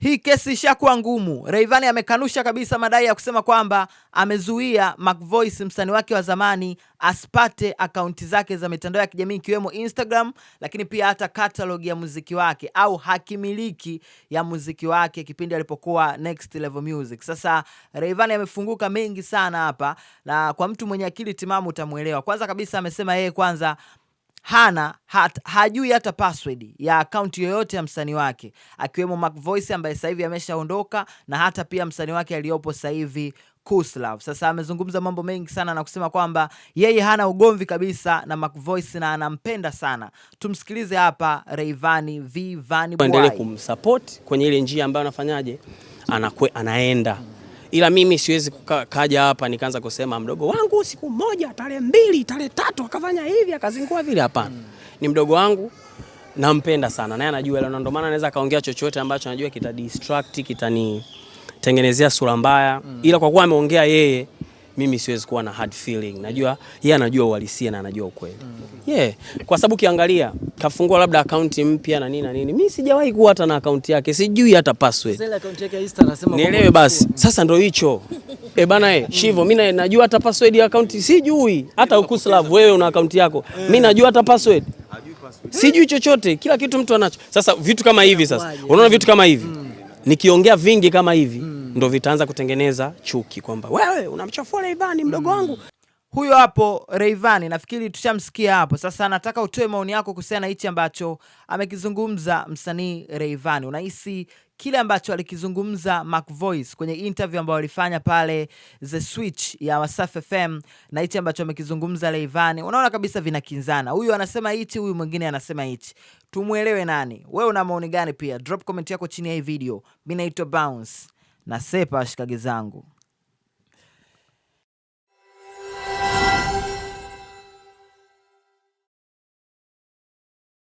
Hii kesi ishakuwa ngumu. Rayvanny amekanusha kabisa madai ya kusema kwamba amezuia Mac Voice, msanii wake wa zamani, asipate akaunti zake za mitandao ya kijamii ikiwemo Instagram, lakini pia hata catalog ya muziki wake au hakimiliki ya muziki wake kipindi alipokuwa Next Level Music. Sasa Rayvanny amefunguka mengi sana hapa, na kwa mtu mwenye akili timamu utamuelewa. Kwanza kabisa amesema yeye kwanza hajui hata password ya account yoyote ya msanii wake, akiwemo Mac Voice ambaye sasa hivi ameshaondoka, na hata pia msanii wake aliyopo sasa hivi Kuslav. Sasa amezungumza mambo mengi sana na kusema kwamba yeye hana ugomvi kabisa na Mac Voice na anampenda sana. Tumsikilize hapa Rayvanny Vanny Boy. Endelee kumsupport kwenye ile njia ambayo anafanyaje anaenda. Ila mimi siwezi kaja hapa nikaanza kusema mdogo wangu siku moja tarehe 2 tarehe 3 akafanya hivi akazingua vile, hapana. Ni mdogo wangu, nampenda sana naye anajua hilo, ndio maana anaweza kaongea chochote ambacho anajua kita distract, kitanitengenezea sura mbaya. Ila kwa kuwa ameongea yeye, mimi siwezi kuwa na hard feeling. Najua yeye anajua uhalisia na anajua ukweli. Kwa sababu kiangalia kafungua labda account mpya na nini na nini. Mimi sijawahi kuwa hata na account yake. Sijui hata password. Sasa account yake Insta anasema nielewe basi. Sasa ndio hicho. Bana Shivo, mimi najua hata password ya account sijui. Hata Kuslav wewe una account yako. Mimi najua hata password. Sijui chochote. Kila kitu mtu anacho. Sasa vitu kama hivi sasa. Unaona vitu kama hivi. Nikiongea vingi kama hivi ndo vitaanza kutengeneza chuki kwamba wewe unamchafua Rayvanny mdogo wangu. Huyo hapo Rayvanny, nafikiri tushamsikia hapo. Sasa nataka utoe maoni yako kuhusiana na hichi ambacho amekizungumza msanii Rayvanny. Unahisi kile ambacho alikizungumza Mac Voice kwenye interview ambayo alifanya pale The Switch ya Wasafi FM na hichi ambacho amekizungumza Rayvanny, unaona kabisa vinakinzana. Huyu anasema hichi, huyu mwingine anasema hichi. Tumuelewe nani? Wewe una maoni gani pia? Drop comment yako chini ya hii video. Mimi naitwa Bounce na sepa shikagi zangu.